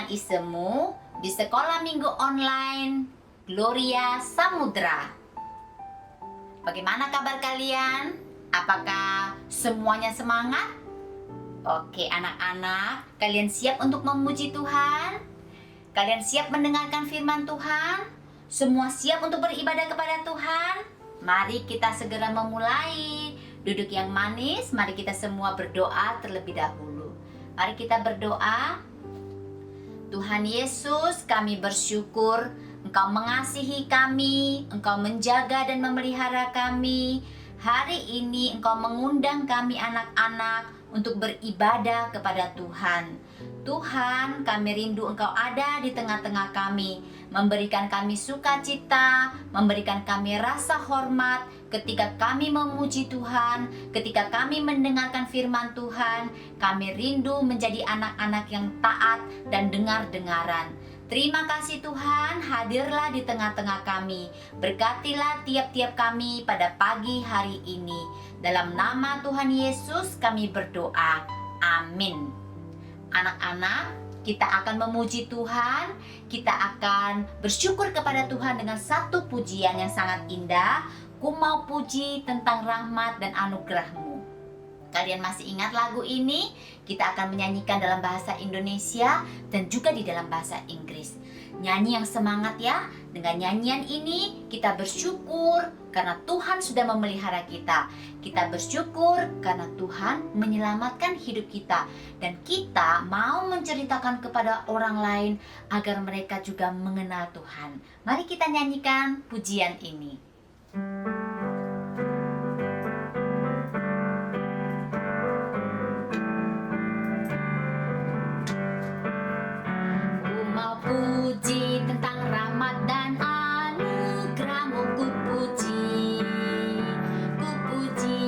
dengan Isemu di Sekolah Minggu Online Gloria Samudra. Bagaimana kabar kalian? Apakah semuanya semangat? Oke anak-anak, kalian siap untuk memuji Tuhan? Kalian siap mendengarkan firman Tuhan? Semua siap untuk beribadah kepada Tuhan? Mari kita segera memulai. Duduk yang manis, mari kita semua berdoa terlebih dahulu. Mari kita berdoa. Tuhan Yesus, kami bersyukur Engkau mengasihi kami, Engkau menjaga dan memelihara kami. Hari ini Engkau mengundang kami anak-anak untuk beribadah kepada Tuhan. Tuhan, kami rindu Engkau ada di tengah-tengah kami, memberikan kami sukacita, memberikan kami rasa hormat ketika kami memuji Tuhan, ketika kami mendengarkan firman Tuhan. Kami rindu menjadi anak-anak yang taat dan dengar-dengaran. Terima kasih Tuhan, hadirlah di tengah-tengah kami. Berkatilah tiap-tiap kami pada pagi hari ini. Dalam nama Tuhan Yesus kami berdoa. Amin. Anak-anak, kita akan memuji Tuhan. Kita akan bersyukur kepada Tuhan dengan satu pujian yang sangat indah. Ku mau puji tentang rahmat dan anugerah-Mu. Kalian masih ingat lagu ini? Kita akan menyanyikan dalam bahasa Indonesia dan juga di dalam bahasa Inggris. Nyanyi yang semangat ya. Dengan nyanyian ini kita bersyukur karena Tuhan sudah memelihara kita. Kita bersyukur karena Tuhan menyelamatkan hidup kita. Dan kita mau menceritakan kepada orang lain agar mereka juga mengenal Tuhan. Mari kita nyanyikan pujian ini. Puji tentang rahmat dan anugerah-Mu, ku puji, ku puji.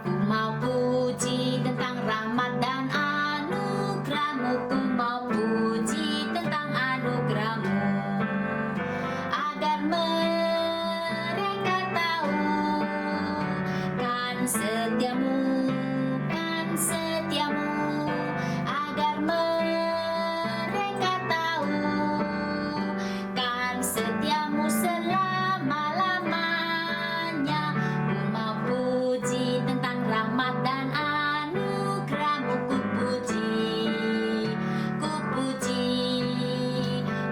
Ku mau puji tentang rahmat dan anugerah-Mu, ku mau puji tentang anugerah-Mu, agar mereka tahu kan setiamu, kan setiamu, agar setiamu selama-lamanya. Ku mau puji tentang rahmat dan anugerah-Mu, ku puji, ku puji.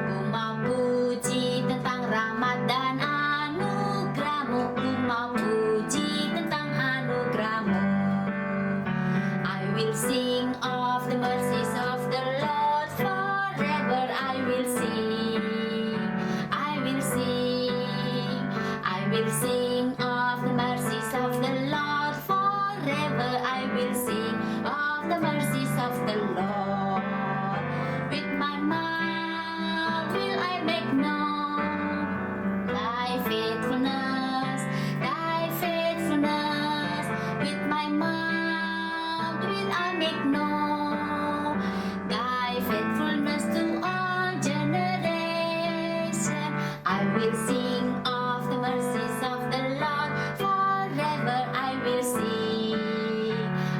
Ku mau puji tentang rahmat dan anugerah-Mu, ku mau puji tentang anugerah-Mu. I will sing of the mercies of the Lord forever. I will sing, I will sing of the mercies of the Lord forever. I will sing of the mercies of the Lord. With my mouth will I make known Thy faithfulness, Thy faithfulness. With my mouth will I make known Thy faithfulness to all generations. I will sing of the mercies of the Lord forever. I will sing,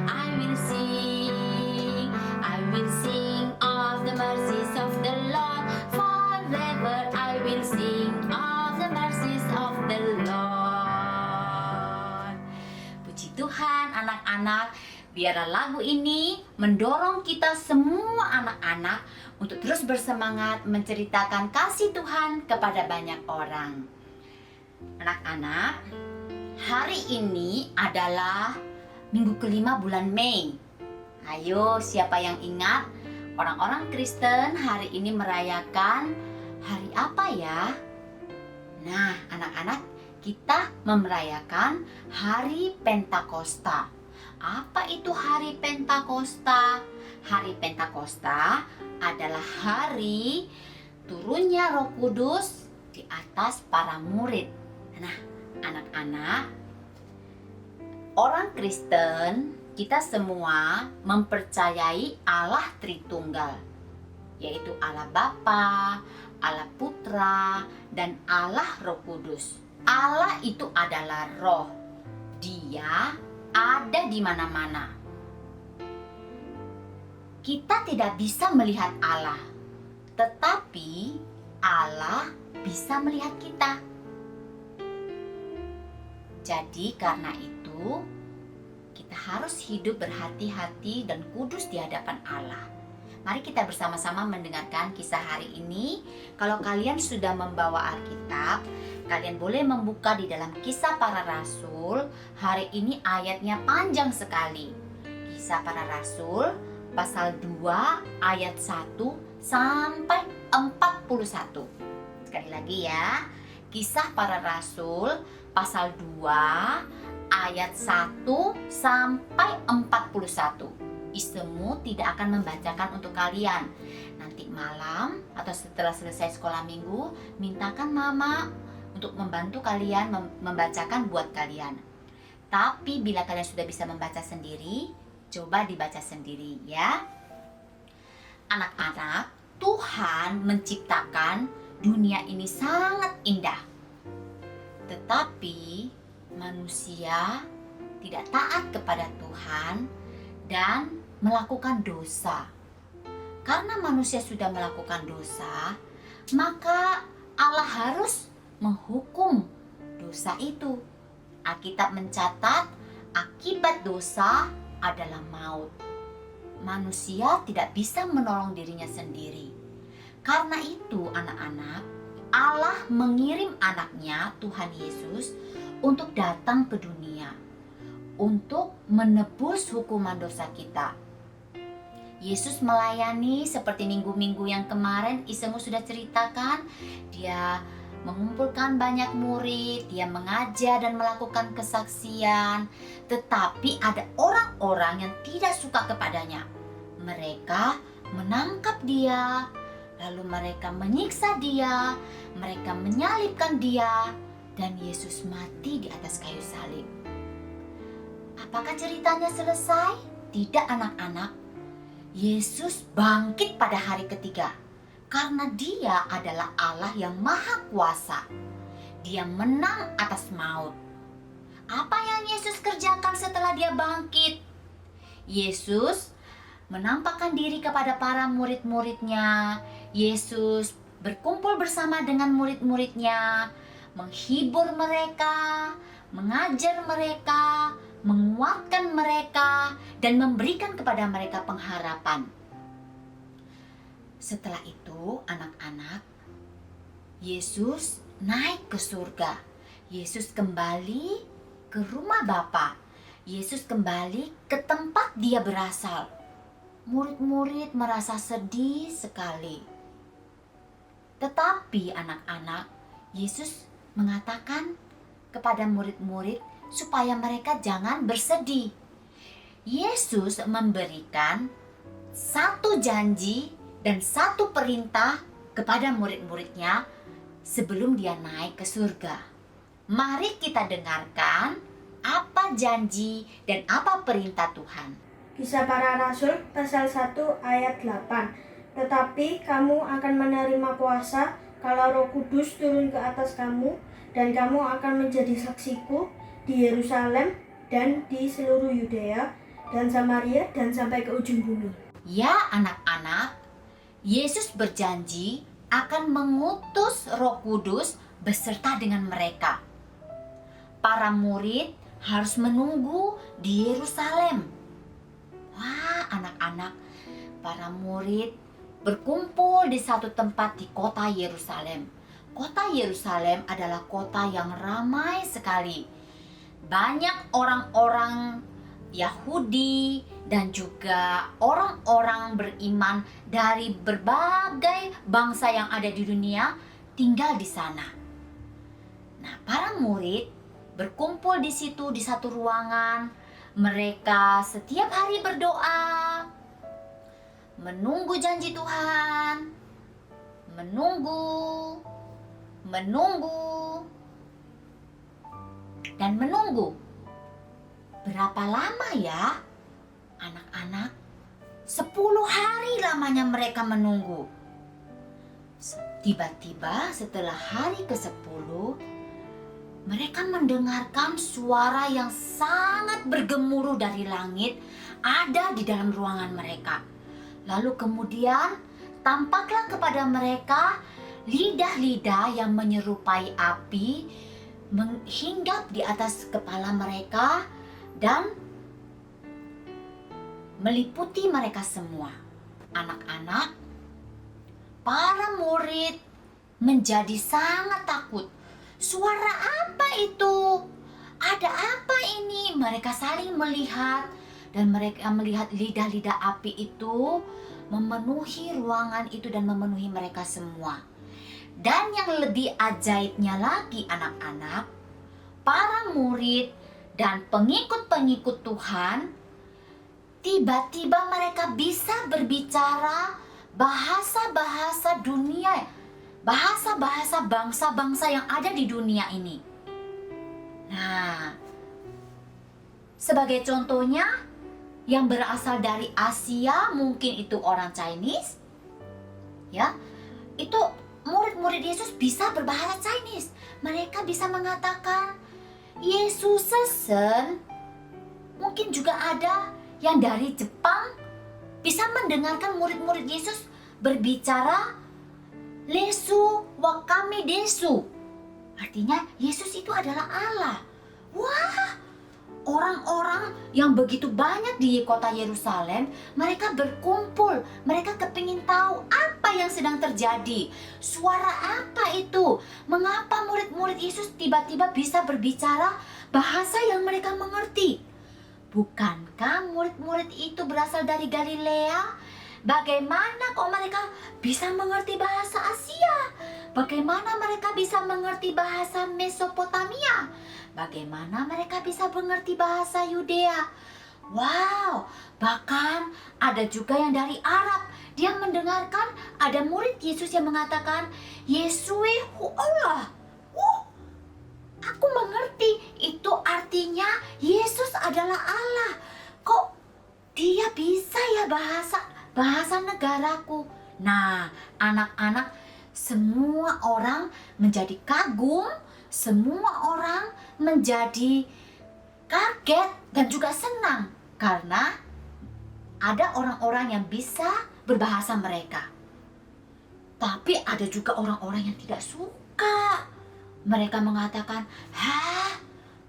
I will sing, I will sing of the mercies of the Lord forever. I will sing of the mercies of the Lord. Puji Tuhan anak-anak, biarlah lagu ini mendorong kita semua anak-anak untuk terus bersemangat menceritakan kasih Tuhan kepada banyak orang. Anak-anak, hari ini adalah minggu kelima bulan Mei. Ayo, siapa yang ingat? Orang-orang Kristen hari ini merayakan hari apa ya? Nah, anak-anak, kita merayakan hari Pentakosta. Apa itu hari Pentakosta? Hari Pentakosta adalah hari turunnya Roh Kudus di atas para murid. Nah, anak-anak, orang Kristen, kita semua mempercayai Allah Tritunggal, yaitu Allah Bapa, Allah Putra, dan Allah Roh Kudus. Allah itu adalah roh. Dia ada di mana-mana. Kita tidak bisa melihat Allah, tetapi Allah bisa melihat kita. Jadi karena itu, kita harus hidup berhati-hati dan kudus di hadapan Allah. Mari kita bersama-sama mendengarkan kisah hari ini. Kalau kalian sudah membawa Alkitab, kalian boleh membuka di dalam Kisah Para Rasul. Hari ini ayatnya panjang sekali. Kisah Para Rasul pasal 2 ayat 1 sampai 41. Sekali lagi ya. Kisah Para Rasul pasal 2 ayat 1 sampai 41. Isemu tidak akan membacakan untuk kalian. Nanti malam atau setelah selesai sekolah minggu, mintakan mama untuk membantu kalian membacakan buat kalian. Tapi bila kalian sudah bisa membaca sendiri, coba dibaca sendiri ya. Anak-anak, Tuhan menciptakan dunia ini sangat indah. Tetapi manusia tidak taat kepada Tuhan dan melakukan dosa. Karena manusia sudah melakukan dosa, maka Allah harus menghukum dosa itu. Alkitab mencatat akibat dosa adalah maut. Manusia tidak bisa menolong dirinya sendiri. Karena itu anak-anak, Allah mengirim anaknya Tuhan Yesus untuk datang ke dunia, untuk menebus hukuman dosa kita. Yesus melayani seperti minggu-minggu yang kemarin Isemu sudah ceritakan. Dia mengumpulkan banyak murid, dia mengajar dan melakukan kesaksian. Tetapi ada orang-orang yang tidak suka kepadanya. Mereka menangkap dia, lalu mereka menyiksa dia, mereka menyalibkan dia, dan Yesus mati di atas kayu salib. Apakah ceritanya selesai? Tidak anak-anak. Yesus bangkit pada hari ketiga karena dia adalah Allah yang maha kuasa. Dia menang atas maut. Apa yang Yesus kerjakan setelah dia bangkit? Yesus menampakkan diri kepada para murid-muridnya. Yesus berkumpul bersama dengan murid-muridnya, menghibur mereka, mengajar mereka, menguatkan mereka, dan memberikan kepada mereka pengharapan. Setelah itu, anak-anak, Yesus naik ke surga. Yesus kembali ke rumah Bapa. Yesus kembali ke tempat dia berasal. Murid-murid merasa sedih sekali. Tetapi anak-anak, Yesus mengatakan kepada murid-murid supaya mereka jangan bersedih. Yesus memberikan satu janji dan satu perintah kepada murid-muridnya sebelum dia naik ke surga. Mari kita dengarkan apa janji dan apa perintah Tuhan. Kisah Para Rasul pasal 1 ayat 8. Tetapi kamu akan menerima kuasa kalau Roh Kudus turun ke atas kamu, dan kamu akan menjadi saksiku di Yerusalem dan di seluruh Yudea dan Samaria dan sampai ke ujung bumi. Ya anak-anak, Yesus berjanji akan mengutus Roh Kudus beserta dengan mereka. Para murid harus menunggu di Yerusalem. Wah anak-anak, para murid berkumpul di satu tempat di kota Yerusalem. Kota Yerusalem adalah kota yang ramai sekali. Banyak orang-orang Yahudi dan juga orang-orang beriman dari berbagai bangsa yang ada di dunia tinggal di sana. Nah, para murid berkumpul di situ di satu ruangan. Mereka setiap hari berdoa, menunggu janji Tuhan, menunggu, dan menunggu. Berapa lama ya, anak-anak? 10 hari lamanya mereka menunggu. Tiba-tiba setelah hari ke-10, mereka mendengarkan suara yang sangat bergemuruh dari langit ada di dalam ruangan mereka. Lalu kemudian tampaklah kepada mereka lidah-lidah yang menyerupai api menghinggap di atas kepala mereka dan meliputi mereka semua. Anak-anak, para murid menjadi sangat takut. Suara apa itu? Ada apa ini? Mereka saling melihat dan mereka melihat lidah-lidah api itu memenuhi ruangan itu dan memenuhi mereka semua. Dan yang lebih ajaibnya lagi anak-anak, para murid dan pengikut-pengikut Tuhan tiba-tiba mereka bisa berbicara bahasa-bahasa dunia, bahasa-bahasa bangsa-bangsa yang ada di dunia ini. Nah, sebagai contohnya, yang berasal dari Asia, mungkin itu orang Chinese, ya, itu murid-murid Yesus bisa berbahasa Chinese. Mereka bisa mengatakan, Yesus sesen. Mungkin juga ada yang dari Jepang bisa mendengarkan murid-murid Yesus berbicara Lesu wakame desu. Artinya Yesus itu adalah Allah. Wah, orang-orang yang begitu banyak di kota Yerusalem, mereka berkumpul, mereka kepingin tahu apa yang sedang terjadi. Suara apa itu? Mengapa murid-murid Yesus tiba-tiba bisa berbicara bahasa yang mereka mengerti? Bukankah murid-murid itu berasal dari Galilea? Bagaimana kok mereka bisa mengerti bahasa Asia? Bagaimana mereka bisa mengerti bahasa Mesopotamia? Bagaimana mereka bisa mengerti bahasa Yudea? Wow, bahkan ada juga yang dari Arab. Dia mendengarkan ada murid Yesus yang mengatakan, Yesue hu Allah. Aku mengerti, itu artinya Yesus adalah Allah. Kok dia bisa ya bahasa negaraku? Nah, anak-anak, semua orang menjadi kagum, semua orang menjadi kaget dan juga senang karena ada orang-orang yang bisa berbahasa mereka. Tapi ada juga orang-orang yang tidak suka. Mereka mengatakan,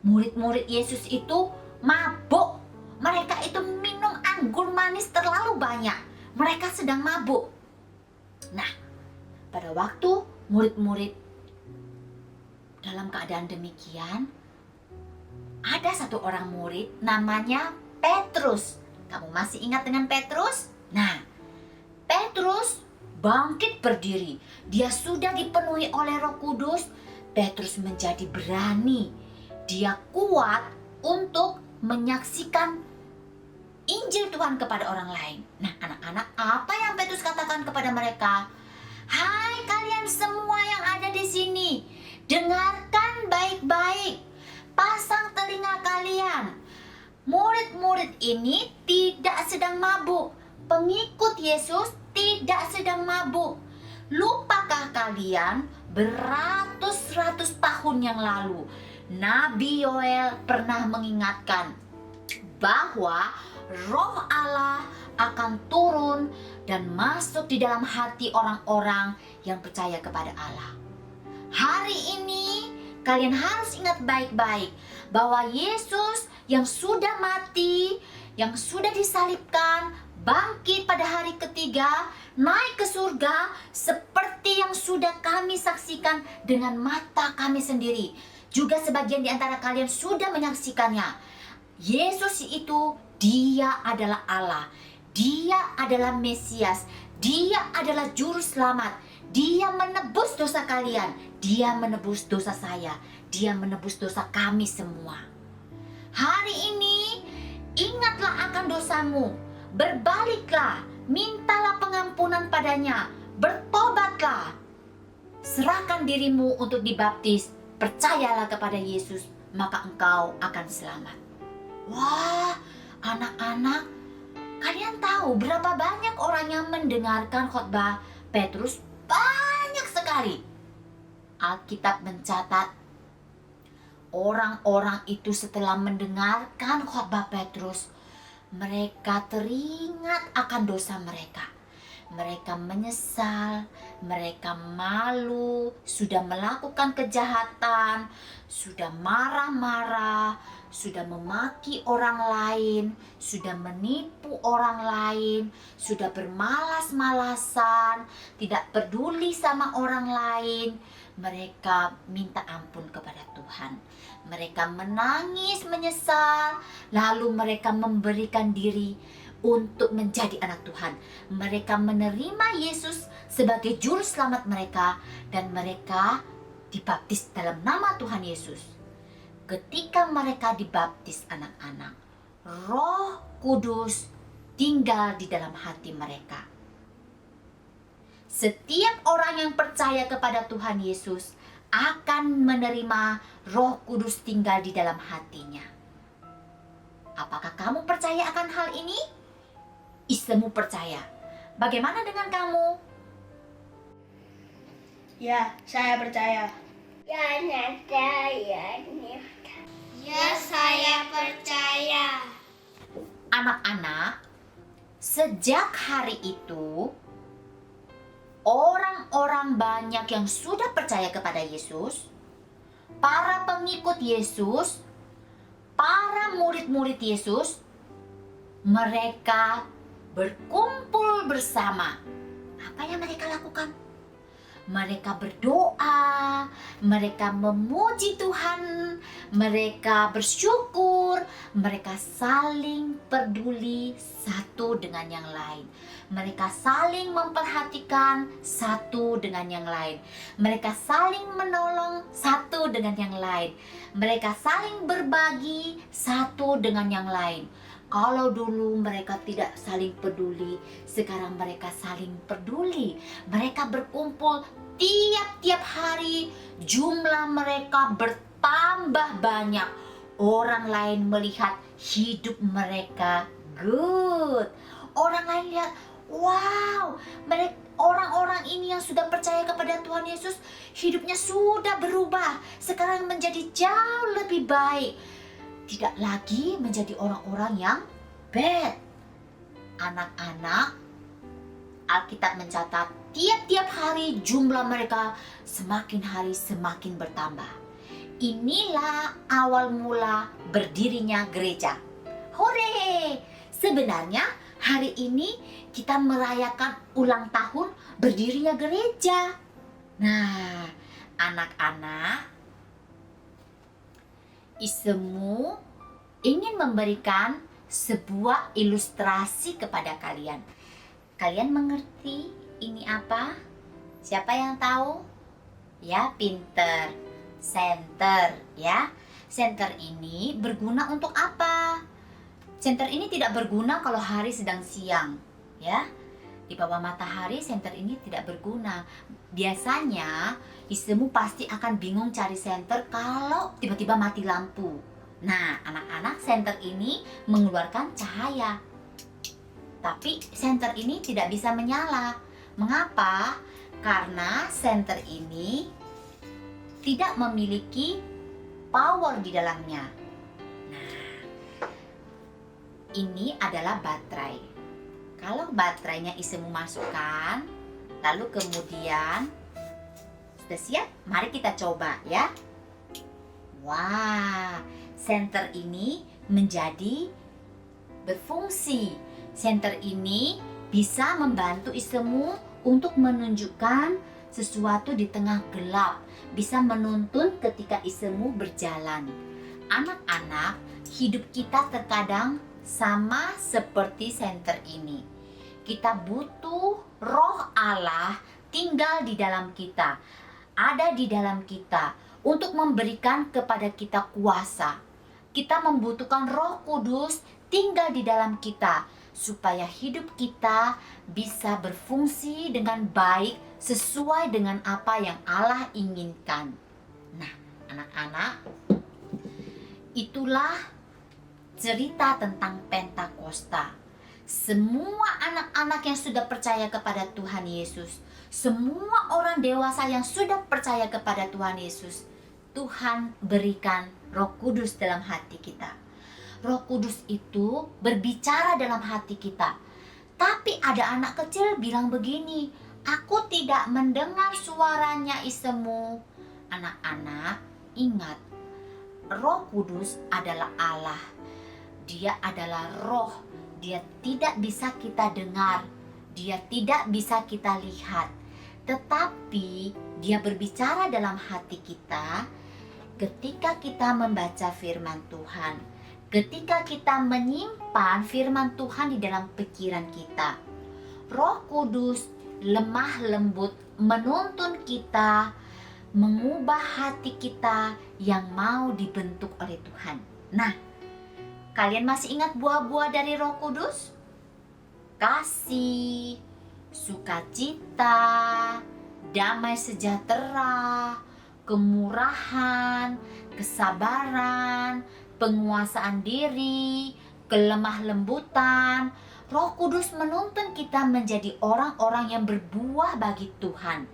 murid-murid Yesus itu mabuk. Mereka itu minum anggur manis terlalu banyak. Mereka sedang mabuk. Nah, pada waktu murid-murid dalam keadaan demikian, ada satu orang murid namanya Petrus. Kamu masih ingat dengan Petrus? Nah, Petrus bangkit berdiri. Dia sudah dipenuhi oleh Roh Kudus. Petrus menjadi berani. Dia kuat untuk menyaksikan Injil Tuhan kepada orang lain. Nah, anak-anak, apa yang Petrus katakan kepada mereka? Hai kalian semua yang ada di sini, dengarkan baik-baik. Pasang telinga kalian. Murid-murid ini tidak sedang mabuk. Pengikut Yesus tidak sedang mabuk. Lupakah kalian beratus-ratus tahun yang lalu Nabi Yoel pernah mengingatkan bahwa Roh Allah akan turun dan masuk di dalam hati orang-orang yang percaya kepada Allah. Hari ini kalian harus ingat baik-baik bahwa Yesus yang sudah mati, yang sudah disalibkan, bangkit pada hari ketiga, naik ke surga seperti yang sudah kami saksikan dengan mata kami sendiri. Juga sebagian di antara kalian sudah menyaksikannya. Yesus itu, dia adalah Allah. Dia adalah Mesias. Dia adalah juru selamat. Dia menebus dosa kalian. Dia menebus dosa saya. Dia menebus dosa kami semua. Hari ini ingatlah akan dosamu. Berbaliklah, mintalah pengampunan padanya, bertobatlah. Serahkan dirimu untuk dibaptis, percayalah kepada Yesus, maka engkau akan selamat. Wah, anak-anak, kalian tahu berapa banyak orang yang mendengarkan khotbah Petrus? Banyak sekali. Alkitab mencatat, orang-orang itu setelah mendengarkan khotbah Petrus, mereka teringat akan dosa mereka. Mereka menyesal, mereka malu, sudah melakukan kejahatan, sudah marah-marah, sudah memaki orang lain, sudah menipu orang lain, sudah bermalas-malasan, tidak peduli sama orang lain. Mereka minta ampun kepada Tuhan. Mereka menangis, menyesal, lalu mereka memberikan diri untuk menjadi anak Tuhan. Mereka menerima Yesus sebagai juru selamat mereka dan mereka dibaptis dalam nama Tuhan Yesus. Ketika mereka dibaptis anak-anak, Roh Kudus tinggal di dalam hati mereka. Setiap orang yang percaya kepada Tuhan Yesus akan menerima Roh Kudus tinggal di dalam hatinya. Apakah kamu percaya akan hal ini? Isemu percaya. Bagaimana dengan kamu? Ya, saya percaya. Ya, saya percaya. Anak-anak, sejak hari itu, orang-orang banyak yang sudah percaya kepada Yesus, para pengikut Yesus, para murid-murid Yesus, mereka berkumpul bersama. Apa yang mereka lakukan? Mereka berdoa, mereka memuji Tuhan, mereka bersyukur, mereka saling peduli satu dengan yang lain. Mereka saling memperhatikan satu dengan yang lain. Mereka saling menolong satu dengan yang lain. Mereka saling berbagi satu dengan yang lain. Kalau dulu mereka tidak saling peduli, sekarang mereka saling peduli. Mereka berkumpul tiap-tiap hari, jumlah mereka bertambah banyak. Orang lain melihat hidup mereka good. Orang lain lihat, wow, mereka orang-orang ini yang sudah percaya kepada Tuhan Yesus, hidupnya sudah berubah. Sekarang menjadi jauh lebih baik. Tidak lagi menjadi orang-orang yang bad. Anak-anak, Alkitab mencatat tiap-tiap hari jumlah mereka semakin hari semakin bertambah. Inilah awal mula berdirinya gereja. Hore! Sebenarnya hari ini kita merayakan ulang tahun berdirinya gereja. Nah, anak-anak, Isemu ingin memberikan sebuah ilustrasi kepada kalian. Kalian mengerti ini apa? Siapa yang tahu? Ya, pinter. Senter, ya. Senter ini berguna untuk apa? Senter ini tidak berguna kalau hari sedang siang, ya. Di bawah matahari senter ini tidak berguna. Biasanya Isemu pasti akan bingung cari senter kalau tiba-tiba mati lampu. Nah, anak-anak, senter ini mengeluarkan cahaya. Tapi senter ini tidak bisa menyala. Mengapa? Karena senter ini tidak memiliki power di dalamnya. Nah, ini adalah baterai. Kalau baterainya Isemu masukkan, lalu kemudian sudah siap? Mari kita coba ya. Wah, senter ini menjadi berfungsi. Senter ini bisa membantu Isemu untuk menunjukkan sesuatu di tengah gelap, bisa menuntun ketika Isemu berjalan. Anak-anak, hidup kita terkadang sama seperti senter ini. Kita butuh Roh Allah tinggal di dalam kita, ada di dalam kita untuk memberikan kepada kita kuasa. Kita membutuhkan Roh Kudus tinggal di dalam kita supaya hidup kita bisa berfungsi dengan baik sesuai dengan apa yang Allah inginkan. Nah, anak-anak, itulah cerita tentang Pentakosta. Semua anak-anak yang sudah percaya kepada Tuhan Yesus, semua orang dewasa yang sudah percaya kepada Tuhan Yesus, Tuhan berikan Roh Kudus dalam hati kita. Roh Kudus itu berbicara dalam hati kita. Tapi ada anak kecil bilang begini, aku tidak mendengar suaranya isemu. Anak-anak, ingat, Roh Kudus adalah Allah. Dia adalah roh. Dia tidak bisa kita dengar. Dia tidak bisa kita lihat. Tetapi dia berbicara dalam hati kita ketika kita membaca firman Tuhan. Ketika kita menyimpan firman Tuhan di dalam pikiran kita. Roh Kudus lemah lembut menuntun kita, mengubah hati kita yang mau dibentuk oleh Tuhan. Nah, kalian masih ingat buah-buah dari Roh Kudus? Kasih, sukacita, damai sejahtera, kemurahan, kesabaran, penguasaan diri, kelemah lembutan. Roh Kudus menuntun kita menjadi orang-orang yang berbuah bagi Tuhan.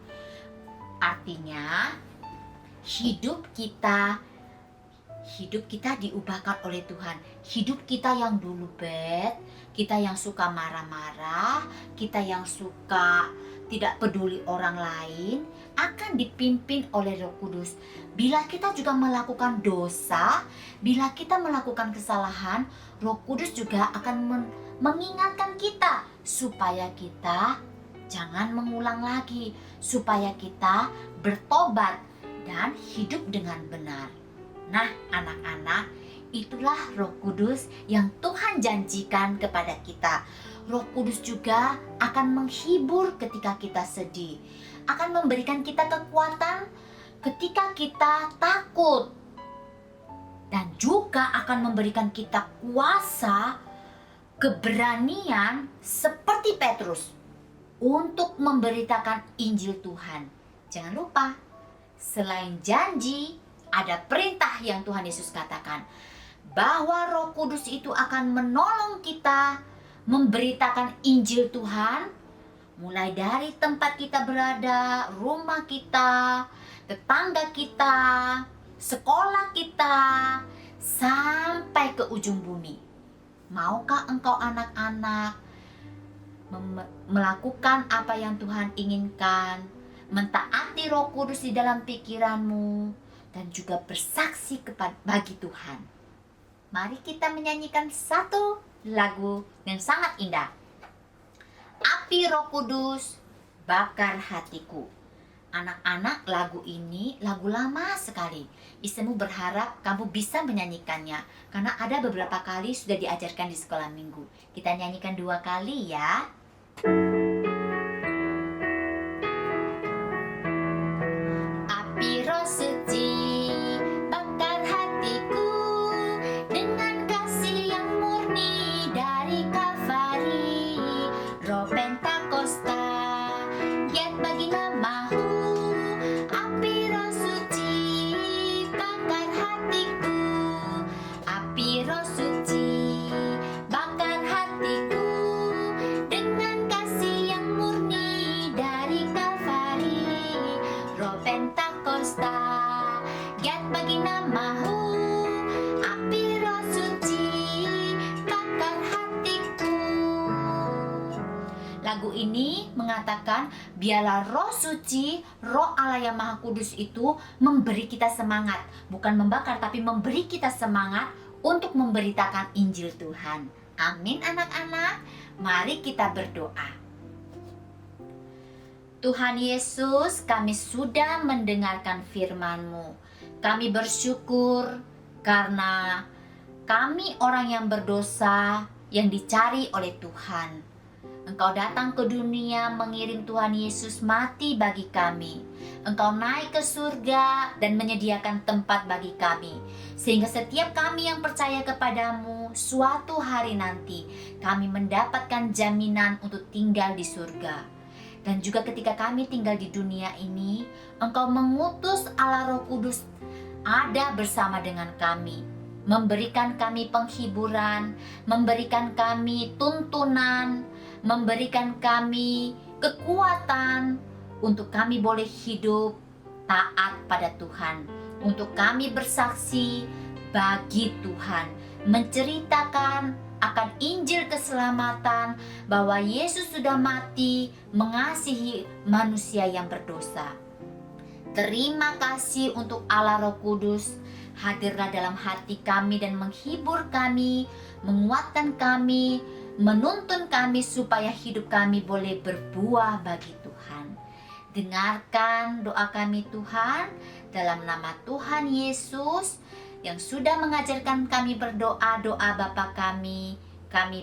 Artinya, hidup kita diubahkan oleh Tuhan. Hidup kita yang dulu kita yang suka marah-marah, kita yang suka tidak peduli orang lain, akan dipimpin oleh Roh Kudus. Bila kita juga melakukan dosa, bila kita melakukan kesalahan, Roh Kudus juga akan mengingatkan kita supaya kita jangan mengulang lagi, supaya kita bertobat dan hidup dengan benar. Nah, anak-anak, itulah Roh Kudus yang Tuhan janjikan kepada kita. Roh Kudus juga akan menghibur ketika kita sedih, akan memberikan kita kekuatan ketika kita takut, dan juga akan memberikan kita kuasa, keberanian seperti Petrus untuk memberitakan Injil Tuhan. Jangan lupa, selain janji, ada perintah yang Tuhan Yesus katakan, bahwa Roh Kudus itu akan menolong kita memberitakan Injil Tuhan, mulai dari tempat kita berada, rumah kita, tetangga kita, sekolah kita, sampai ke ujung bumi. Maukah engkau anak-anak melakukan apa yang Tuhan inginkan, mentaati Roh Kudus di dalam pikiranmu, dan juga bersaksi bagi Tuhan? Mari kita menyanyikan satu lagu yang sangat indah. Api Roh Kudus bakar hatiku. Anak-anak, lagu ini lagu lama sekali. Isemu berharap kamu bisa menyanyikannya, karena ada beberapa kali sudah diajarkan di sekolah minggu. Kita nyanyikan 2 kali ya. Api Roh Suci bakar hatiku dengan kasih yang murni dari Kalvari. Roh Pentakosta giat bagi namamu. Api Roh Suci bakar hatiku. Api Roh Suci bakar hatiku dengan kasih yang murni dari Kalvari. Roh Pentakosta giat bagi namamu. Api Roh Suci bakar hatiku. Lagu ini mengatakan, biarlah Roh Suci, Roh Allah yang Maha Kudus itu memberi kita semangat. Bukan membakar, tapi memberi kita semangat untuk memberitakan Injil Tuhan. Amin anak-anak. Mari kita berdoa. Tuhan Yesus, kami sudah mendengarkan firman-Mu. Kami bersyukur karena kami orang yang berdosa yang dicari oleh Tuhan. Engkau datang ke dunia mengirim Tuhan Yesus mati bagi kami. Engkau naik ke surga dan menyediakan tempat bagi kami. Sehingga setiap kami yang percaya kepadamu, suatu hari nanti kami mendapatkan jaminan untuk tinggal di surga. Dan juga ketika kami tinggal di dunia ini, Engkau mengutus Allah Roh Kudus ada bersama dengan kami, memberikan kami penghiburan, memberikan kami tuntunan, memberikan kami kekuatan untuk kami boleh hidup taat pada Tuhan, untuk kami bersaksi bagi Tuhan, menceritakan akan Injil keselamatan bahwa Yesus sudah mati mengasihi manusia yang berdosa. Terima kasih untuk Allah Roh Kudus, hadirlah dalam hati kami dan menghibur kami, menguatkan kami, menuntun kami supaya hidup kami boleh berbuah bagi Tuhan. Dengarkan doa kami Tuhan, dalam nama Tuhan Yesus yang sudah mengajarkan kami berdoa, doa Bapa kami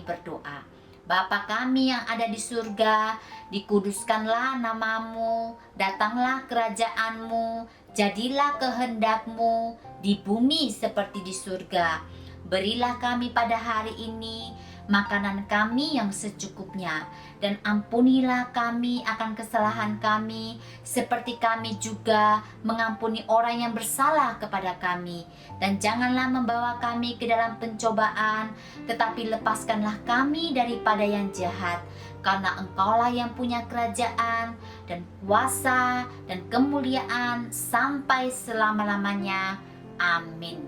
berdoa. Bapa kami yang ada di surga, dikuduskanlah namamu, datanglah kerajaanmu, jadilah kehendakmu di bumi seperti di surga. Berilah kami pada hari ini makanan kami yang secukupnya, dan ampunilah kami akan kesalahan kami, seperti kami juga mengampuni orang yang bersalah kepada kami. Dan janganlah membawa kami ke dalam pencobaan, tetapi lepaskanlah kami daripada yang jahat, karena Engkaulah yang punya kerajaan dan kuasa dan kemuliaan sampai selama-lamanya. Amin.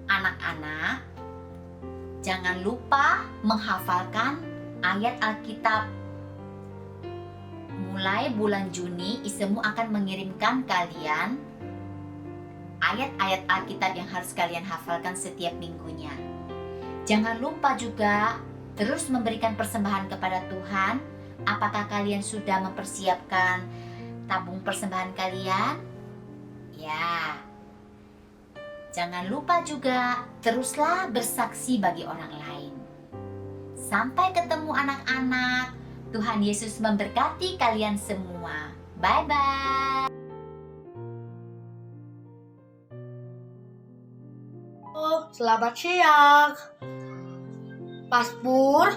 Anak-anak, jangan lupa menghafalkan ayat Alkitab. Mulai bulan Juni, Isemu akan mengirimkan kalian ayat-ayat Alkitab yang harus kalian hafalkan setiap minggunya. Jangan lupa juga terus memberikan persembahan kepada Tuhan. Apakah kalian sudah mempersiapkan tabung persembahan kalian? Ya. Jangan lupa juga teruslah bersaksi bagi orang lain. Sampai ketemu anak-anak. Tuhan Yesus memberkati kalian semua. Bye-bye. Selamat siang. Mazmur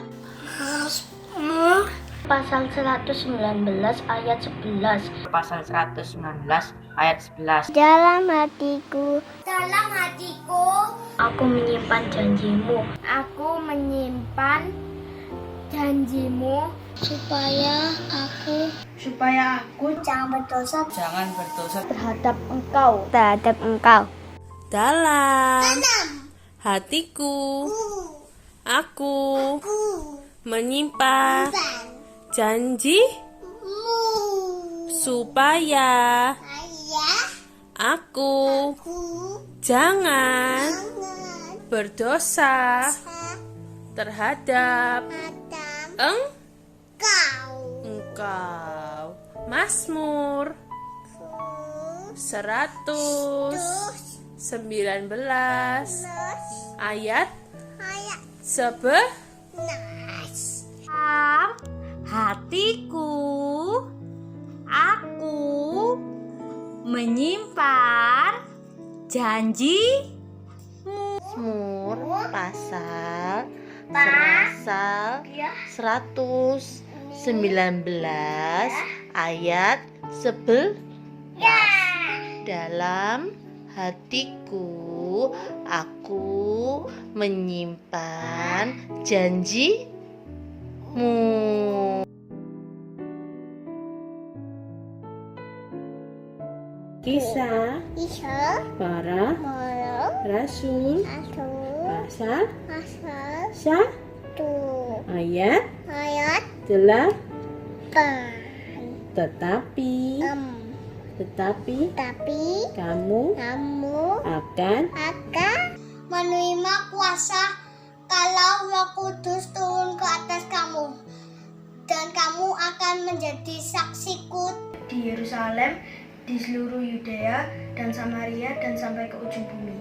pasal 119 ayat 11. Pasal 119 ayat 11. Dalam hatiku Aku menyimpan janjimu aku menyimpan janjimu supaya aku jangan berdosa Jangan berdosa terhadap engkau. Dalam hatiku aku menyimpan janji supaya aku jangan berdosa terhadap engkau. Mazmur 119 ayat 11. Hatiku, aku menyimpan janji. Mazmur pasal 119 ayat 11. Dalam hatiku aku menyimpan janjimu. Kisah para Rasul pasal 1 ayat 8. Tetapi kamu akan menerima kuasa kalau Roh Kudus turun ke atas kamu, dan kamu akan menjadi saksiku Di Yerusalem, di seluruh Yudea dan Samaria dan sampai ke ujung bumi.